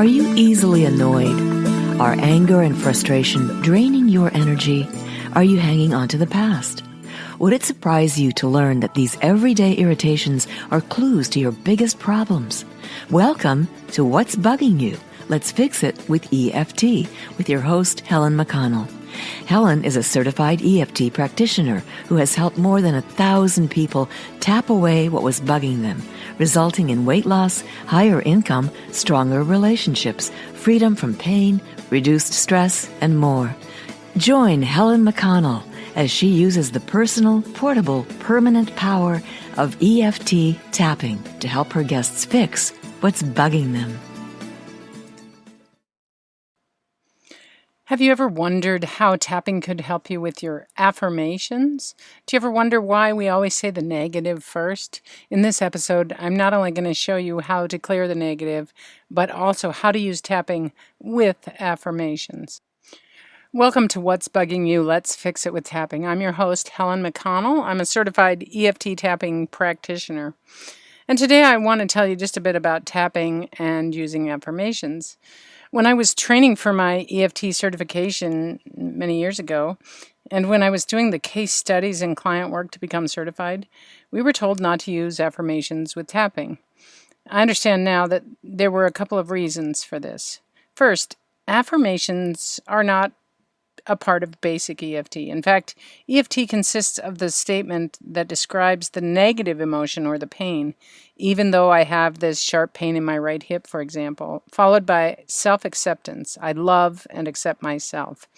Are you easily annoyed? Are anger and frustration draining your energy? Are you hanging on to the past? Would it surprise you to learn that these everyday irritations are clues to your biggest problems? Welcome to What's Bugging You? Let's Fix It with EFT with your host, Helen McConnell. Helen is a certified EFT practitioner who has helped more than 1,000 people tap away what was bugging them, resulting in weight loss, higher income, stronger relationships, freedom from pain, reduced stress, and more. Join Helen McConnell as she uses the personal, portable, permanent power of EFT tapping to help her guests fix what's bugging them. Have you ever wondered how tapping could help you with your affirmations? Do you ever wonder why we always say the negative first? In this episode, I'm not only going to show you how to clear the negative, but also how to use tapping with affirmations. Welcome to What's Bugging You? Let's Fix It with Tapping. I'm your host, Helen McConnell. I'm a certified EFT tapping practitioner. And today I want to tell you just a bit about tapping and using affirmations. When I was training for my EFT certification many years ago, and when I was doing the case studies and client work to become certified, we were told not to use affirmations with tapping. I understand now that there were a couple of reasons for this. First, affirmations are not a part of basic EFT. In fact, EFT consists of the statement that describes the negative emotion or the pain, even though I have this sharp pain in my right hip, for example, followed by self-acceptance. I love and accept myself.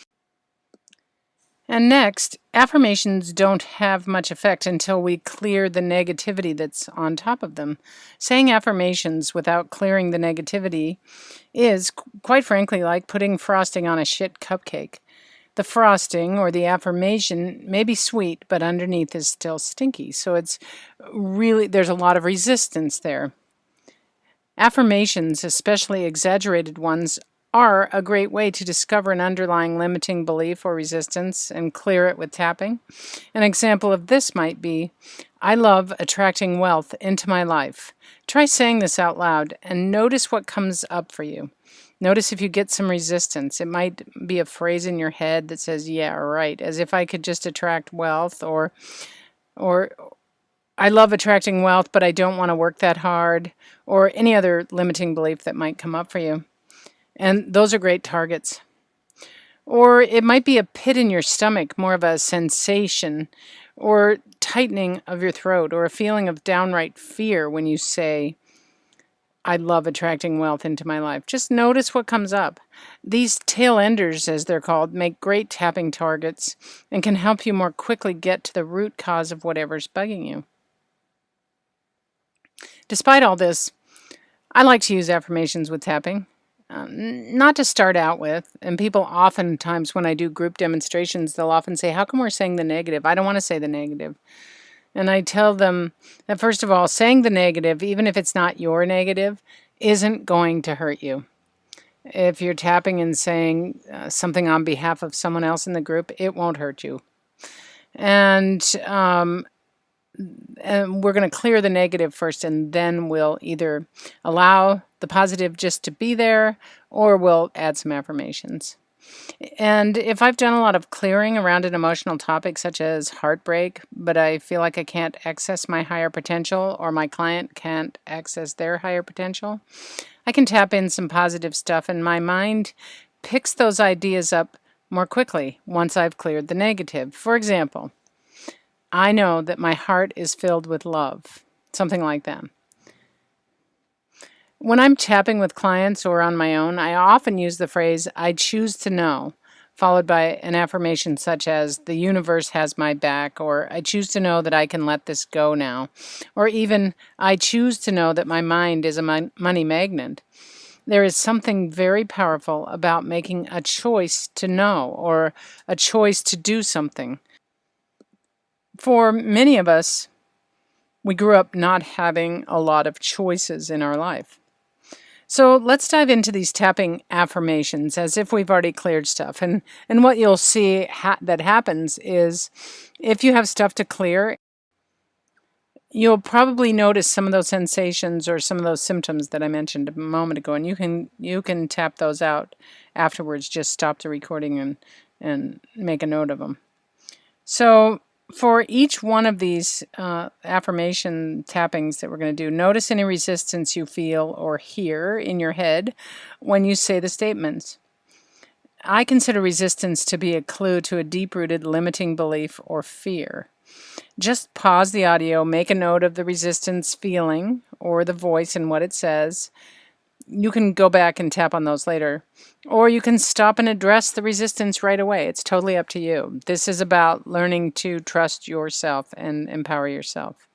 And next, affirmations don't have much effect until we clear the negativity that's on top of them. Saying affirmations without clearing the negativity is, quite frankly, like putting frosting on a shit cupcake. The frosting or the affirmation may be sweet, but underneath is still stinky. So there's a lot of resistance there. Affirmations, especially exaggerated ones, are a great way to discover an underlying limiting belief or resistance and clear it with tapping. An example of this might be, I love attracting wealth into my life. Try saying this out loud and notice what comes up for you. Notice if you get some resistance. It might be a phrase in your head that says, yeah, right, as if I could just attract wealth, or I love attracting wealth, but I don't want to work that hard, or any other limiting belief that might come up for you. And those are great targets. Or it might be a pit in your stomach, more of a sensation, or tightening of your throat, or a feeling of downright fear when you say, I love attracting wealth into my life. Just notice what comes up. These tail enders, as they're called, make great tapping targets and can help you more quickly get to the root cause of whatever's bugging you. Despite all this, I like to use affirmations with tapping. Not to start out with, and people oftentimes when I do group demonstrations, they'll often say, how come we're saying the negative? I don't want to say the negative. And I tell them that, first of all, saying the negative, even if it's not your negative, isn't going to hurt you. If you're tapping and saying something on behalf of someone else in the group, it won't hurt you. And we're going to clear the negative first, and then we'll either allow the positive just to be there, or we'll add some affirmations. And if I've done a lot of clearing around an emotional topic such as heartbreak, but I feel like I can't access my higher potential, or my client can't access their higher potential, I can tap in some positive stuff, and my mind picks those ideas up more quickly once I've cleared the negative. For example, I know that my heart is filled with love, something like that. When I'm tapping with clients or on my own, I often use the phrase, I choose to know, followed by an affirmation such as, the universe has my back, or I choose to know that I can let this go now, or even, I choose to know that my mind is a money magnet. There is something very powerful about making a choice to know, or a choice to do something. For many of us, we grew up not having a lot of choices in our life. So let's dive into these tapping affirmations as if we've already cleared stuff. And what you'll see that happens is, if you have stuff to clear, you'll probably notice some of those sensations or some of those symptoms that I mentioned a moment ago, and you can tap those out afterwards. Just stop the recording and make a note of them. So for each one of these affirmation tappings that we're going to do, notice any resistance you feel or hear in your head when you say the statements. I consider resistance to be a clue to a deep-rooted limiting belief or fear. Just pause the audio, make a note of the resistance feeling or the voice and what it says. You can go back and tap on those later. Or you can stop and address the resistance right away. It's totally up to you. This is about learning to trust yourself and empower yourself.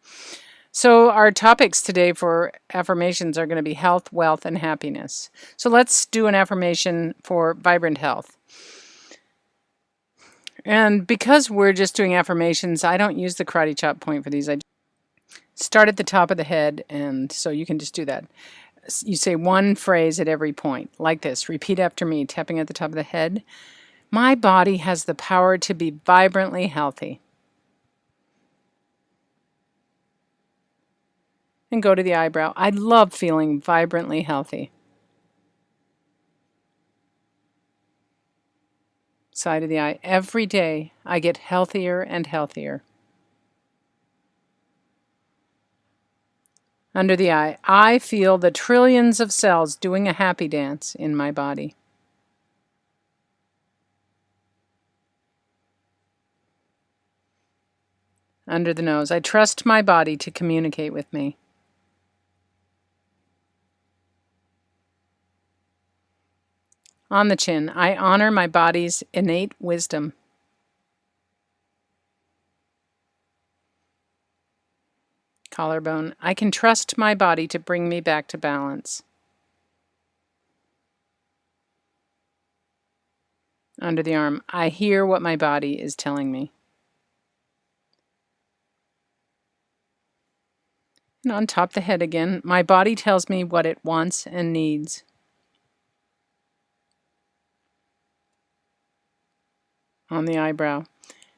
So our topics today for affirmations are going to be health, wealth, and happiness. So let's do an affirmation for vibrant health. And because we're just doing affirmations, I don't use the karate chop point for these. I start at the top of the head, and so you can just do that. You say one phrase at every point, like this. Repeat after me, tapping at the top of the head. My body has the power to be vibrantly healthy. And go to the eyebrow. I love feeling vibrantly healthy. Side of the eye. Every day I get healthier and healthier. Under the eye. I feel the trillions of cells doing a happy dance in my body. Under the nose. I trust my body to communicate with me. On the chin, I honor my body's innate wisdom. Collarbone, I can trust my body to bring me back to balance. Under the arm, I hear what my body is telling me. And on top of the head again, my body tells me what it wants and needs. On the eyebrow.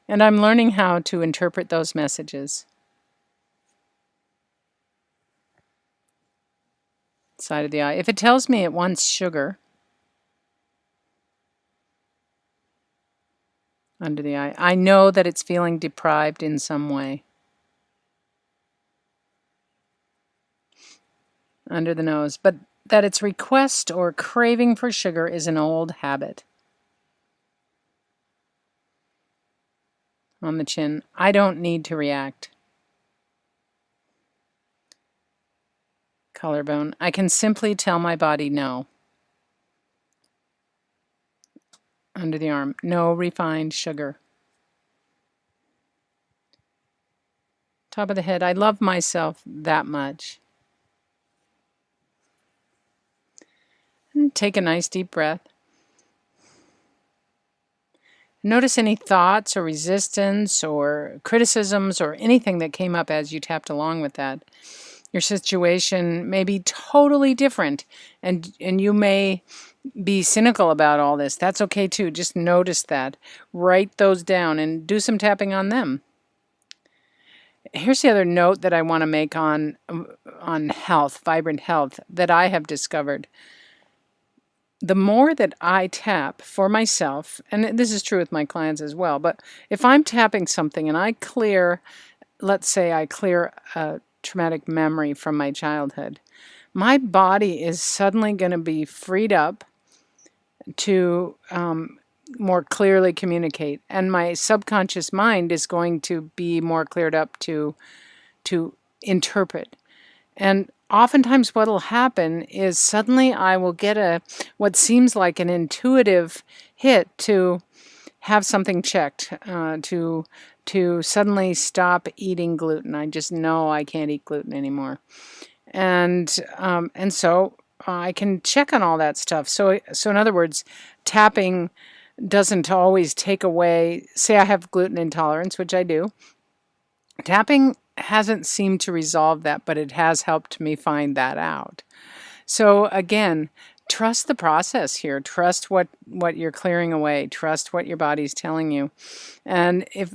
And I'm learning how to interpret those messages. Side of the eye. If it tells me it wants sugar, under the eye, I know that it's feeling deprived in some way. Under the nose, but that its request or craving for sugar is an old habit. On the chin, I don't need to react. Collarbone, I can simply tell my body no. Under the arm, no refined sugar. Top of the head, I love myself that much. And take a nice deep breath. Notice any thoughts or resistance or criticisms or anything that came up as you tapped along with that. Your situation may be totally different, and you may be cynical about all this. That's okay too. Just notice that. Write those down and do some tapping on them. Here's the other note that I want to make on health, vibrant health, that I have discovered. The more that I tap for myself, and this is true with my clients as well, but if I'm tapping something and I clear, let's say I clear a traumatic memory from my childhood, my body is suddenly going to be freed up to more clearly communicate, and my subconscious mind is going to be more cleared up to interpret. And oftentimes what will happen is suddenly I will get what seems like an intuitive hit to have something checked, to suddenly stop eating gluten. I just know I can't eat gluten anymore. And so I can check on all that stuff. So in other words, tapping doesn't always take away, say I have gluten intolerance, which I do. Tapping hasn't seemed to resolve that, but it has helped me find that out. So again, trust the process here. Trust what you're clearing away. Trust what your body's telling you. And if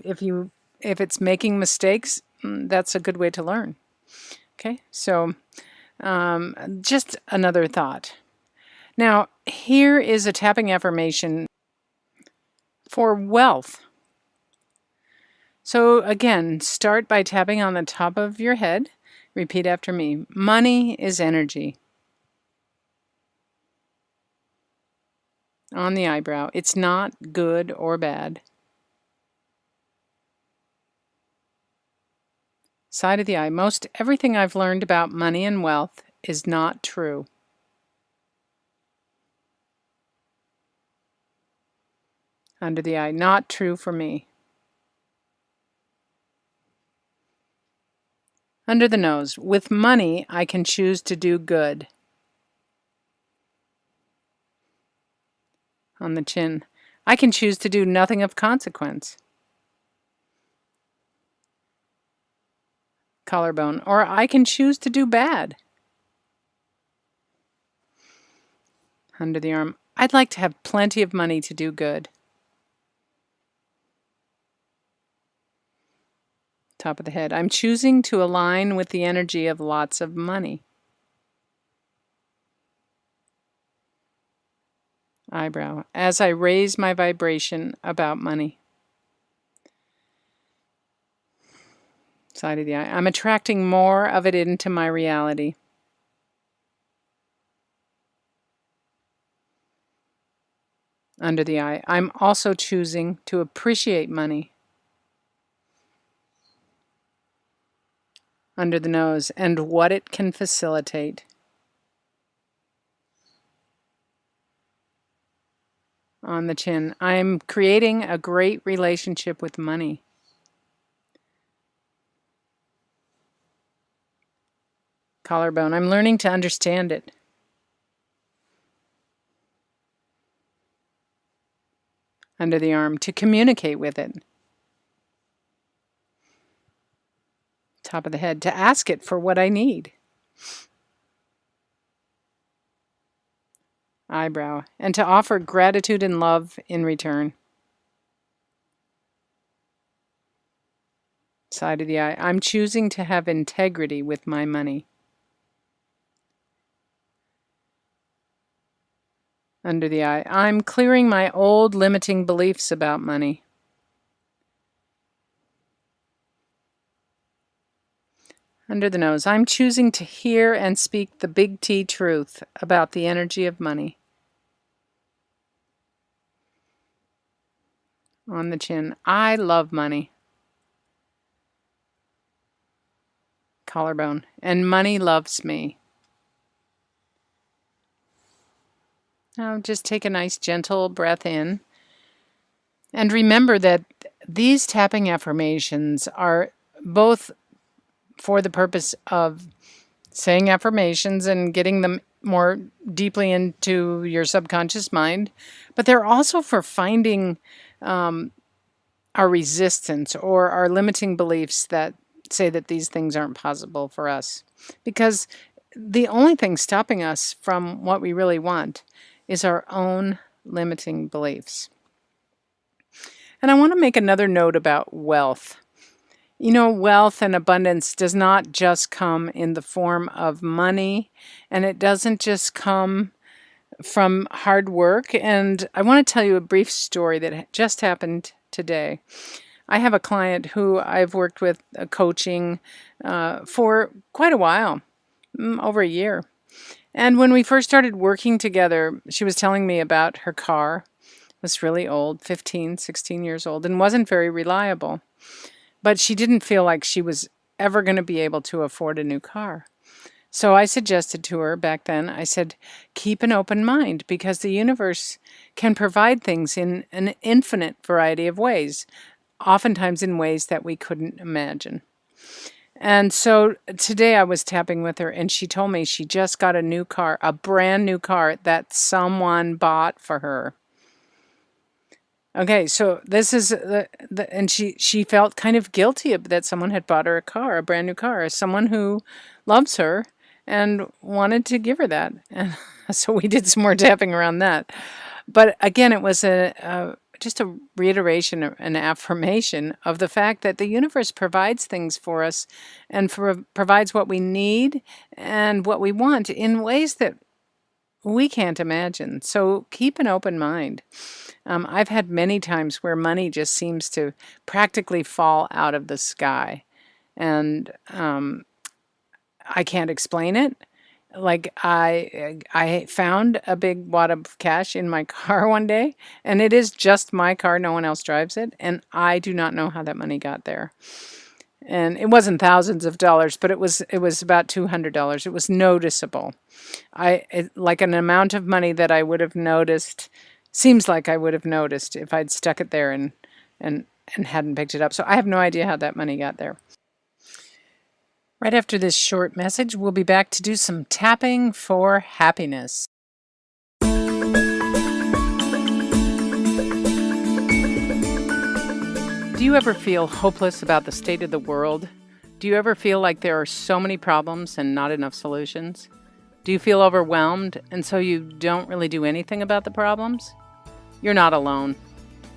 it's making mistakes, that's a good way to learn. Okay, so just another thought. Now, here is a tapping affirmation for wealth. So again, start by tapping on the top of your head. Repeat after me. Money is energy. On the eyebrow. It's not good or bad. Side of the eye. Most everything I've learned about money and wealth is not true. Under the eye. Not true for me. Under the nose. With money, I can choose to do good. On the chin. I can choose to do nothing of consequence. Collarbone. Or I can choose to do bad. Under the arm. I'd like to have plenty of money to do good. Top of the head. I'm choosing to align with the energy of lots of money. Eyebrow. As I raise my vibration about money. Side of the eye. I'm attracting more of it into my reality. Under the eye. I'm also choosing to appreciate money. Under the nose, and what it can facilitate. On the chin. I am creating a great relationship with money. Collarbone. I'm learning to understand it. Under the arm. To communicate with it. Top of the head. To ask it for what I need. Eyebrow. And to offer gratitude and love in return. Side of the eye. I'm choosing to have integrity with my money. Under the eye. I'm clearing my old limiting beliefs about money. Under the nose. I'm choosing to hear and speak the big T truth about the energy of money. On the chin. I love money. Collarbone. And money loves me. Now just take a nice gentle breath in. And remember that these tapping affirmations are both for the purpose of saying affirmations and getting them more deeply into your subconscious mind, but they're also for finding our resistance or our limiting beliefs that say that these things aren't possible for us. Because the only thing stopping us from what we really want is our own limiting beliefs. And I want to make another note about wealth. You know, wealth and abundance does not just come in the form of money, and it doesn't just come from hard work. And I want to tell you a brief story that just happened today. I have a client who I've worked with coaching for quite a while, over a year. And when we first started working together, she was telling me about her car. It was really old, 15, 16 years old, and wasn't very reliable. But she didn't feel like she was ever going to be able to afford a new car. So I suggested to her back then, I said, keep an open mind because the universe can provide things in an infinite variety of ways, oftentimes in ways that we couldn't imagine. And so today I was tapping with her and she told me she just got a new car, a brand new car that someone bought for her. Okay, so this is and she felt kind of guilty that someone had bought her a car, a brand new car, someone who loves her and wanted to give her that. And so we did some more tapping around that. But again, it was just a reiteration, an affirmation of the fact that the universe provides things for us and provides what we need and what we want in ways that we can't imagine. So keep an open mind. I've had many times where money just seems to practically fall out of the sky, and I can't explain it. Like I found a big wad of cash in my car one day, and it is just my car. No one else drives it, and I do not know how that money got there. And it wasn't thousands of dollars, but it was about $200. It was noticeable. Like an amount of money that I would have noticed. Seems like I would have noticed if I'd stuck it there and hadn't picked it up. So I have no idea how that money got there. Right after this short message, we'll be back to do some tapping for happiness. Do you ever feel hopeless about the state of the world? Do you ever feel like there are so many problems and not enough solutions? Do you feel overwhelmed and so you don't really do anything about the problems? You're not alone.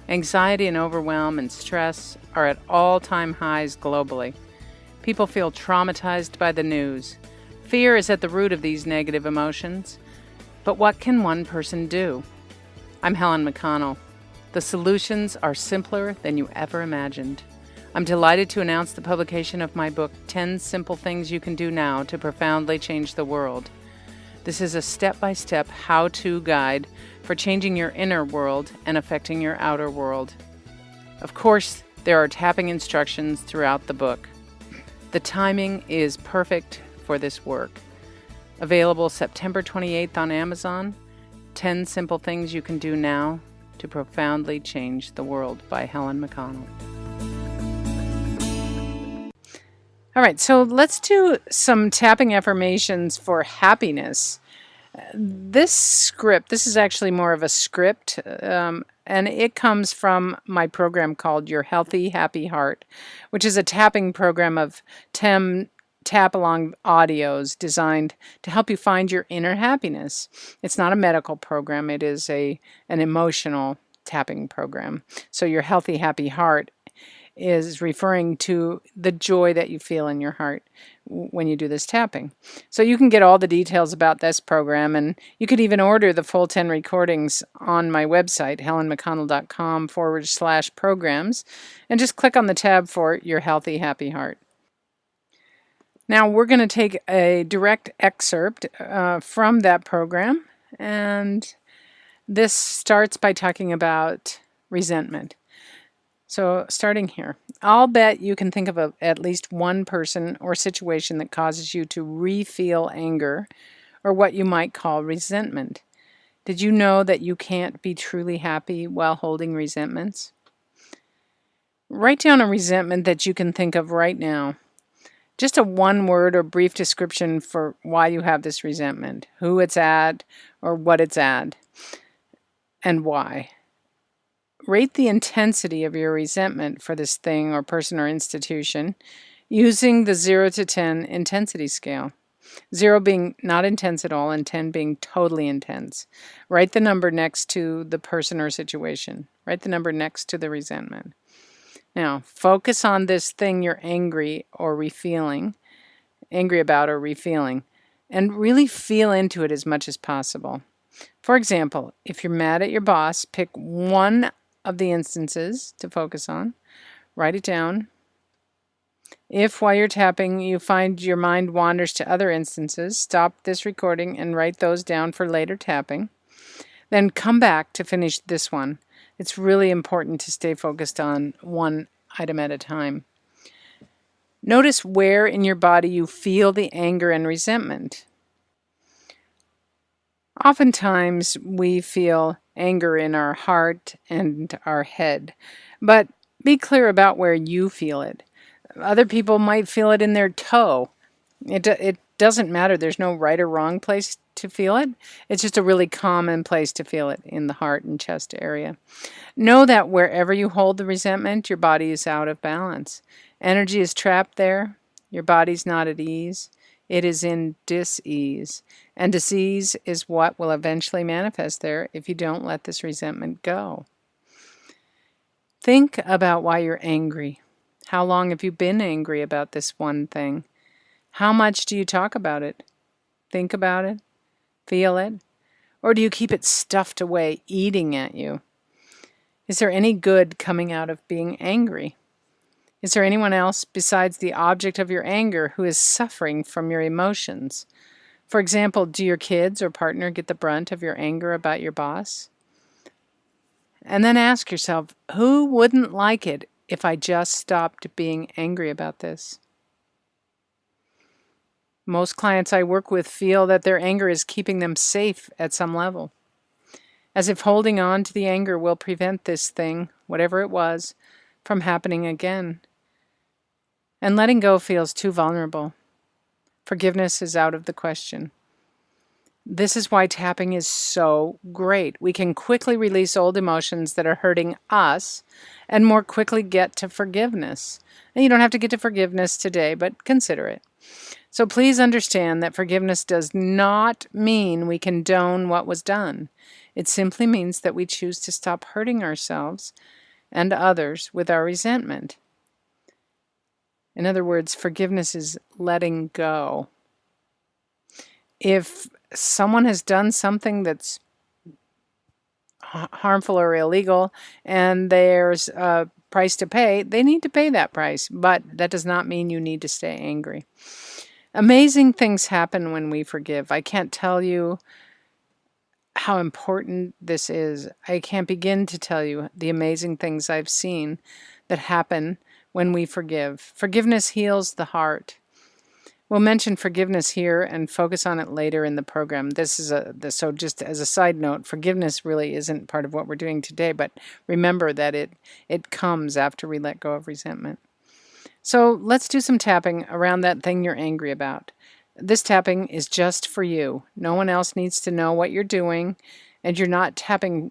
Anxiety and overwhelm and stress are at all-time highs globally. People feel traumatized by the news. Fear is at the root of these negative emotions. But what can one person do? I'm Helen McConnell. The solutions are simpler than you ever imagined. I'm delighted to announce the publication of my book, 10 Simple Things You Can Do Now to Profoundly Change the World. This is a step-by-step how-to guide for changing your inner world and affecting your outer world. Of course, there are tapping instructions throughout the book. The timing is perfect for this work. Available September 28th on Amazon, 10 Simple Things You Can Do Now to Profoundly Change the World by Helen McConnell. All right, so let's do some tapping affirmations for happiness. This is actually more of a script, and it comes from my program called Your Healthy, Happy Heart, which is a tapping program of 10 tap-along audios designed to help you find your inner happiness. It's not a medical program. It is an emotional tapping program. So Your Healthy, Happy Heart is referring to the joy that you feel in your heart when you do this tapping. So you can get all the details about this program, and you could even order the full 10 recordings on my website, helenmcconnell.com/programs, and just click on the tab for Your Healthy, Happy Heart. Now we're going to take a direct excerpt from that program, and this starts by talking about resentment. So starting here, I'll bet you can think of at least one person or situation that causes you to re-feel anger, or what you might call resentment. Did you know that you can't be truly happy while holding resentments? Write down a resentment that you can think of right now. Just a one-word or brief description for why you have this resentment, who it's at, or what it's at, and why. Rate the intensity of your resentment for this thing or person or institution using the 0 to 10 intensity scale. 0 being not intense at all and 10 being totally intense. Write the number next to the person or situation. Write the number next to the resentment. Now, focus on this thing you're angry about or re-feeling, and really feel into it as much as possible. For example, if you're mad at your boss, pick one of the instances to focus on. Write it down. If while you're tapping you find your mind wanders to other instances, stop this recording and write those down for later tapping. Then come back to finish this one. It's really important to stay focused on one item at a time. Notice where in your body you feel the anger and resentment. Oftentimes we feel anger in our heart and our head, but be clear about where you feel it. Other people might feel it in their toe. It doesn't matter. There's no right or wrong place to feel it. It's just a really common place to feel it in the heart and chest area. Know that wherever you hold the resentment, your body is out of balance. Energy is trapped there. Your body's not at ease. It is in dis-ease. And disease is what will eventually manifest there if you don't let this resentment go. Think about why you're angry. How long have you been angry about this one thing? How much do you talk about it? Think about it? Feel it? Or do you keep it stuffed away, eating at you? Is there any good coming out of being angry? Is there anyone else besides the object of your anger who is suffering from your emotions? For example, do your kids or partner get the brunt of your anger about your boss? And then ask yourself, who wouldn't like it if I just stopped being angry about this? Most clients I work with feel that their anger is keeping them safe at some level, as if holding on to the anger will prevent this thing, whatever it was, from happening again. And letting go feels too vulnerable. Forgiveness is out of the question. This is why tapping is so great. We can quickly release old emotions that are hurting us and more quickly get to forgiveness. And you don't have to get to forgiveness today, but consider it. So please understand that forgiveness does not mean we condone what was done. It simply means that we choose to stop hurting ourselves and others with our resentment. In other words, forgiveness is letting go. If someone has done something that's harmful or illegal and there's a price to pay, they need to pay that price. But that does not mean you need to stay angry. Amazing things happen when we forgive. I can't tell you how important this is. I can't begin to tell you the amazing things I've seen that happen when we forgive. Forgiveness heals the heart. We'll mention forgiveness here and focus on it later in the program. So just as a side note, forgiveness really isn't part of what we're doing today, but remember that it comes after we let go of resentment. So let's do some tapping around that thing you're angry about. This tapping is just for you. No one else needs to know what you're doing, and you're not tapping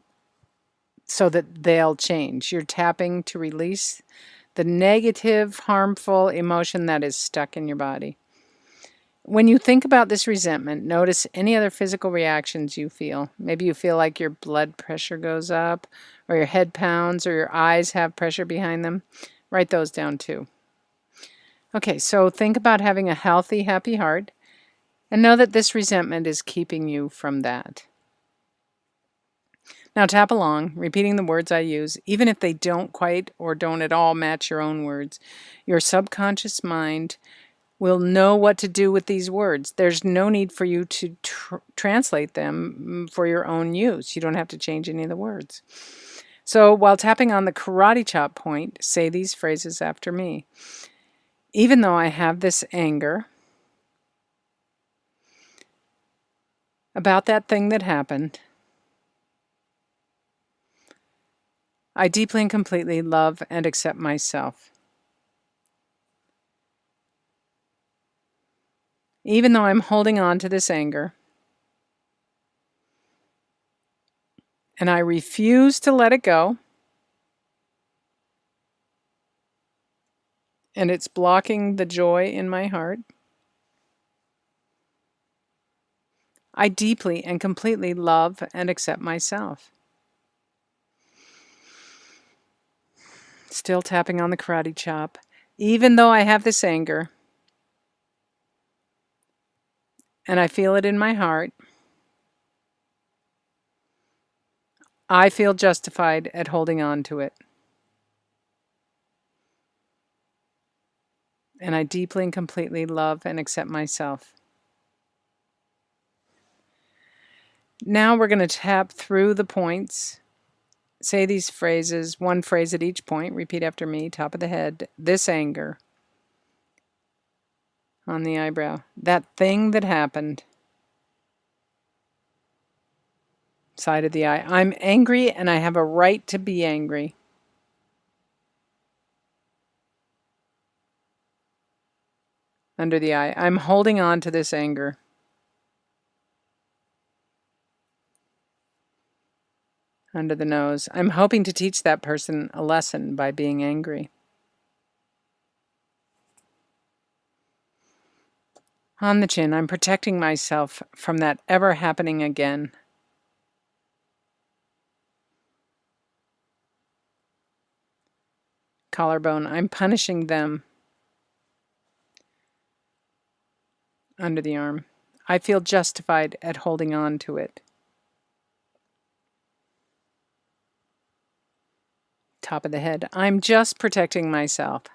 so that they'll change. You're tapping to release the negative, harmful emotion that is stuck in your body. When you think about this resentment, notice any other physical reactions you feel. Maybe you feel like your blood pressure goes up, or your head pounds, or your eyes have pressure behind them. Write those down too. Okay, so think about having a healthy, happy heart, and know that this resentment is keeping you from that. Now tap along, repeating the words I use, even if they don't quite or don't at all match your own words. Your subconscious mind will know what to do with these words. There's no need for you to translate them for your own use. You don't have to change any of the words. So while tapping on the karate chop point, say these phrases after me. Even though I have this anger about that thing that happened, I deeply and completely love and accept myself. Even though I'm holding on to this anger, and I refuse to let it go, and it's blocking the joy in my heart, I deeply and completely love and accept myself. Still tapping on the karate chop. Even though I have this anger, and I feel it in my heart, I feel justified at holding on to it. And I deeply and completely love and accept myself. Now we're going to tap through the points. Say these phrases, one phrase at each point. Repeat after me, top of the head. This anger. On the eyebrow. That thing that happened. Side of the eye. I'm angry and I have a right to be angry. Under the eye. I'm holding on to this anger. Under the nose. I'm hoping to teach that person a lesson by being angry. On the chin. I'm protecting myself from that ever happening again. Collarbone, I'm punishing them. Under the arm, I feel justified at holding on to it. Top of the head, I'm just protecting myself.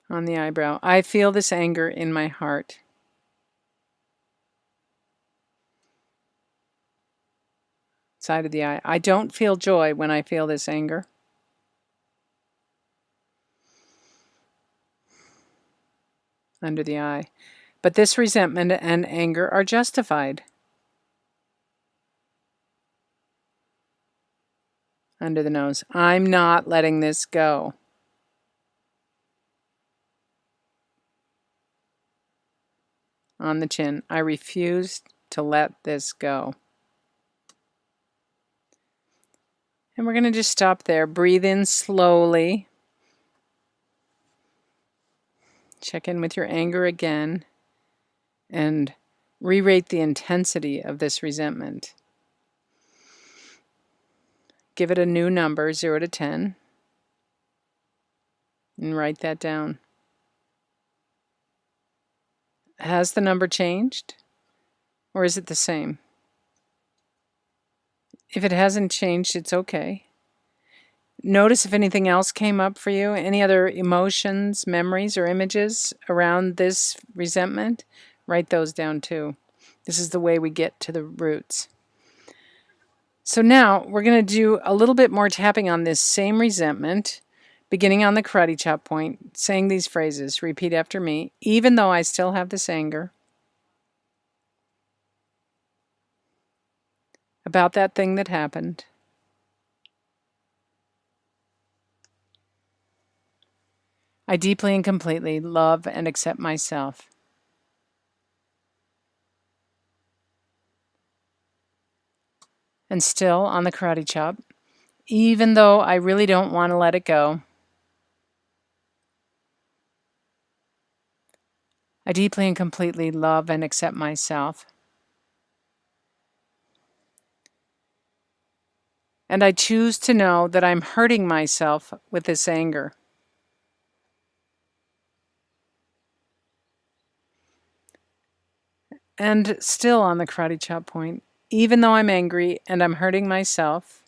On the eyebrow, I feel this anger in my heart. Side of the eye, I don't feel joy when I feel this anger. Under the eye, but this resentment and anger are justified. Under the nose, I'm not letting this go. On the chin, I refuse to let this go. And we're going to just stop there. Breathe in slowly. Check in with your anger again and re-rate the intensity of this resentment. Give it a new number, 0 to 10, and write that down. Has the number changed, or is it the same? If it hasn't changed, it's okay. Notice if anything else came up for you, any other emotions, memories, or images around this resentment. Write those down too. This is the way we get to the roots. So now we're going to do a little bit more tapping on this same resentment, beginning on the karate chop point, saying these phrases. Repeat after me. Even though I still have this anger about that thing that happened, I deeply and completely love and accept myself. And still on the karate chop, even though I really don't want to let it go, I deeply and completely love and accept myself. And I choose to know that I'm hurting myself with this anger. And still on the karate chop point, even though I'm angry and I'm hurting myself,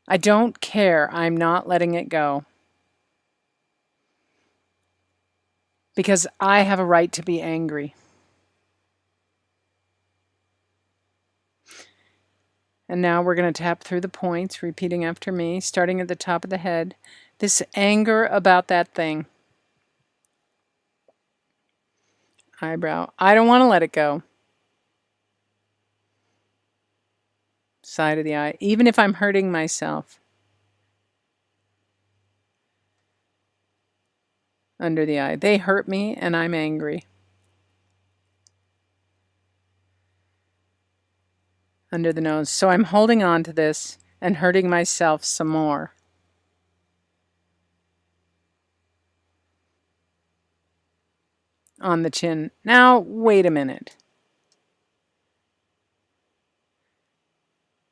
I don't care. I'm not letting it go. Because I have a right to be angry. And now we're going to tap through the points, repeating after me, starting at the top of the head. This anger about that thing. Eyebrow. I don't want to let it go. Side of the eye. Even if I'm hurting myself. Under the eye. They hurt me and I'm angry. Under the nose. So I'm holding on to this and hurting myself some more. On the chin. Now, wait a minute.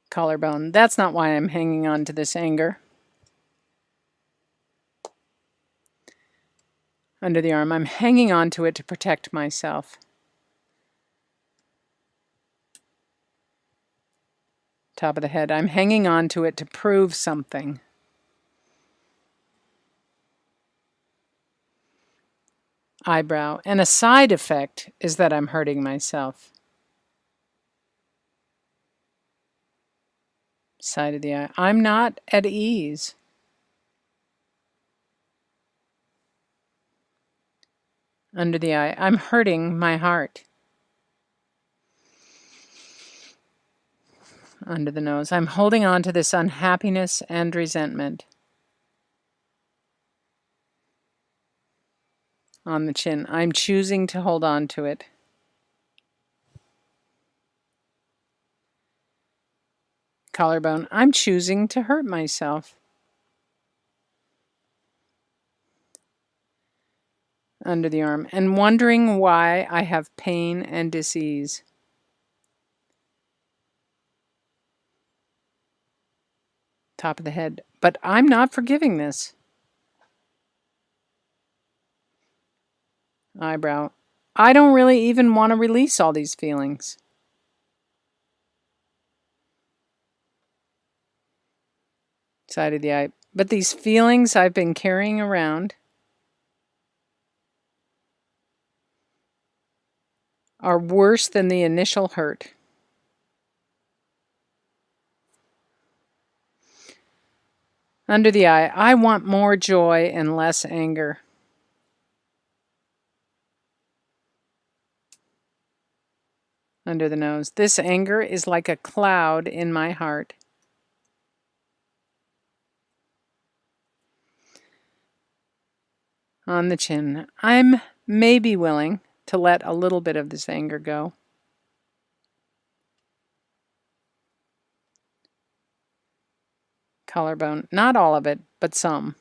Collarbone. That's not why I'm hanging on to this anger. Under the arm. I'm hanging on to it to protect myself. Top of the head. I'm hanging on to it to prove something. Eyebrow. And a side effect is that I'm hurting myself. Side of the eye. I'm not at ease. Under the eye. I'm hurting my heart. Under the nose. I'm holding on to this unhappiness and resentment. On the chin. I'm choosing to hold on to it. Collarbone. I'm choosing to hurt myself. Under the arm. And wondering why I have pain and dis-ease. Top of the head. But I'm not forgiving this. Eyebrow. I don't really even want to release all these feelings. Side of the eye. But these feelings I've been carrying around are worse than the initial hurt. Under the eye. I want more joy and less anger. Under the nose. This anger is like a cloud in my heart. On the chin. I'm maybe willing to let a little bit of this anger go. Collarbone. Not all of it, but some.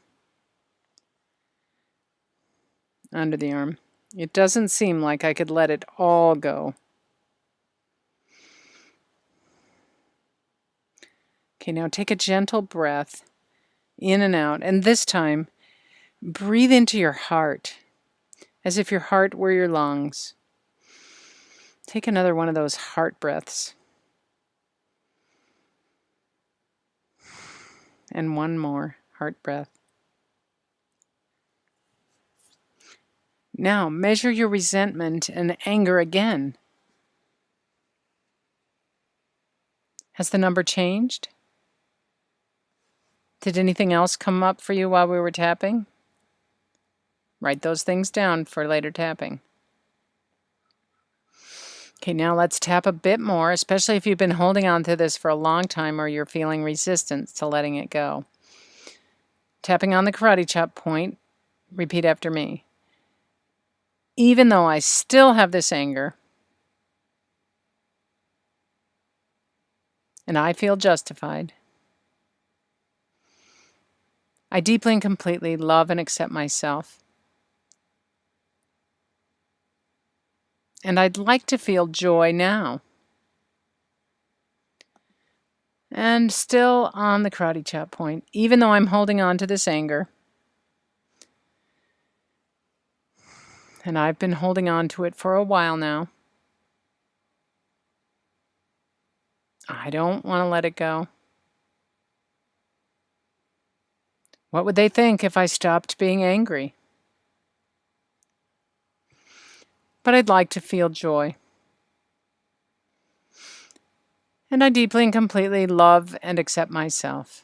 Under the arm. It doesn't seem like I could let it all go. Okay, now take a gentle breath in and out. And this time, breathe into your heart as if your heart were your lungs. Take another one of those heart breaths. And one more heart breath. Now, measure your resentment and anger again. Has the number changed? Did anything else come up for you while we were tapping? Write those things down for later tapping. Okay, now let's tap a bit more, especially if you've been holding on to this for a long time or you're feeling resistance to letting it go. Tapping on the karate chop point, repeat after me. Even though I still have this anger, and I feel justified, I deeply and completely love and accept myself. And I'd like to feel joy now. And still on the karate chop point, even though I'm holding on to this anger, and I've been holding on to it for a while now, I don't want to let it go. What would they think if I stopped being angry? But I'd like to feel joy. And I deeply and completely love and accept myself.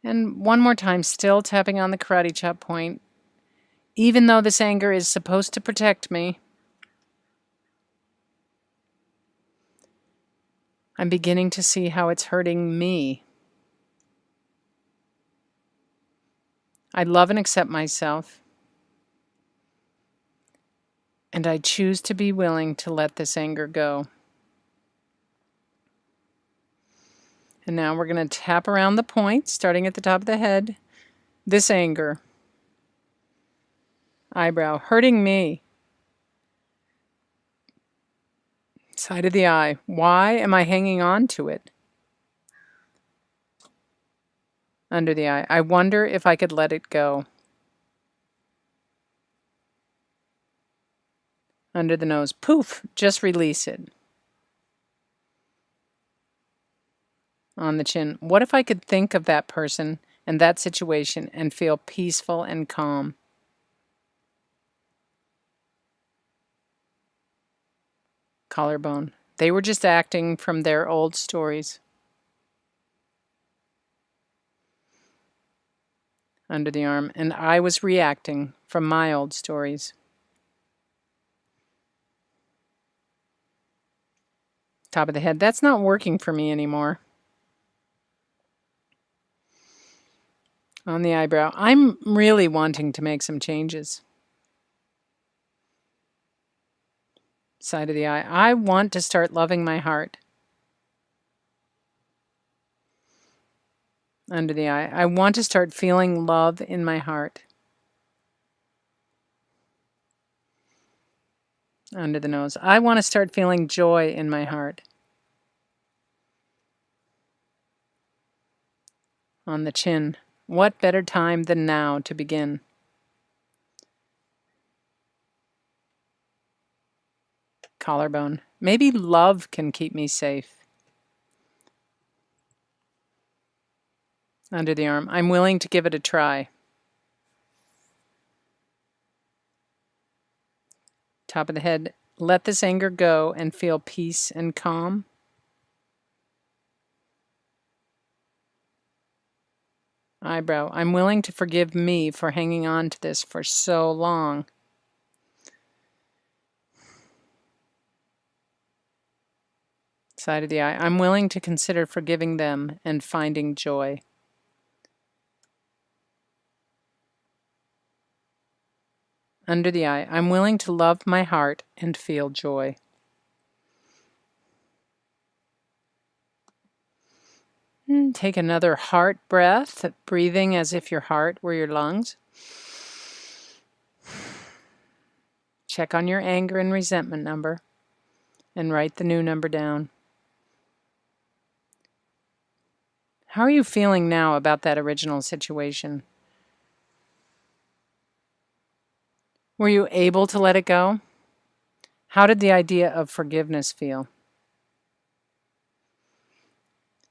And one more time, still tapping on the karate chop point. Even though this anger is supposed to protect me, I'm beginning to see how it's hurting me. I love and accept myself. And I choose to be willing to let this anger go. And now we're going to tap around the point, starting at the top of the head. This anger. Eyebrow. Hurting me. Side of the eye. Why am I hanging on to it? Under the eye. I wonder if I could let it go. Under the nose. Poof. Just release it. On the chin. What if I could think of that person and that situation and feel peaceful and calm? Collarbone. They were just acting from their old stories. Under the arm. And I was reacting from my old stories. Top of the head. That's not working for me anymore. On the eyebrow. I'm really wanting to make some changes. Side of the eye. I want to start loving my heart. Under the eye. I want to start feeling love in my heart. Under the nose. I want to start feeling joy in my heart. On the chin. What better time than now to begin? Collarbone. Maybe love can keep me safe. Under the arm. I'm willing to give it a try. Top of the head. Let this anger go and feel peace and calm. Eyebrow. I'm willing to forgive me for hanging on to this for so long. Side of the eye. I'm willing to consider forgiving them and finding joy. Under the eye. I'm willing to love my heart and feel joy. Take another heart breath, breathing as if your heart were your lungs. Check on your anger and resentment number and write the new number down. How are you feeling now about that original situation? Were you able to let it go? How did the idea of forgiveness feel?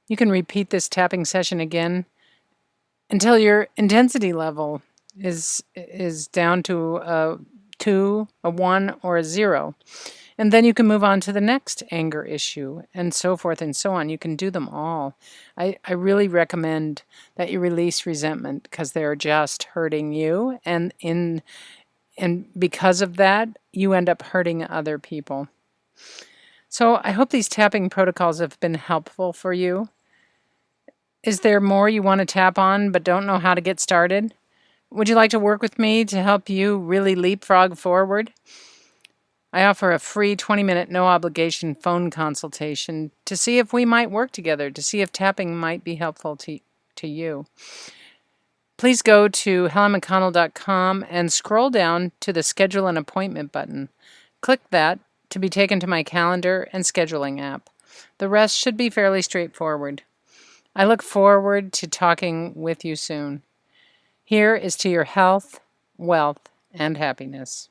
You can repeat this tapping session again until your intensity level is down to a 2, a 1, or a 0. And then you can move on to the next anger issue, and so forth and so on. You can do them all. I really recommend that you release resentment because they're just hurting you, and because of that, you end up hurting other people. So I hope these tapping protocols have been helpful for you. Is there more you want to tap on but don't know how to get started? Would you like to work with me to help you really leapfrog forward? I offer a free 20-minute no-obligation phone consultation to see if we might work together, to see if tapping might be helpful to you. Please go to helenmcconnell.com and scroll down to the Schedule an Appointment button. Click that to be taken to my calendar and scheduling app. The rest should be fairly straightforward. I look forward to talking with you soon. Here is to your health, wealth, and happiness.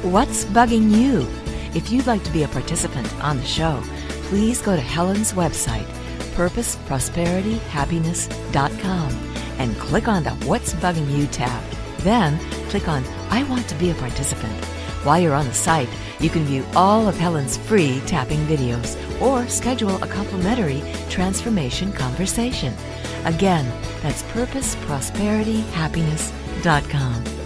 What's bugging you? If you'd like to be a participant on the show, please go to Helen's website, purposeprosperityhappiness.com, and click on the What's Bugging You tab. Then click on I want to be a participant. While you're on the site, you can view all of Helen's free tapping videos or schedule a complimentary transformation conversation. Again, that's purposeprosperityhappiness.com.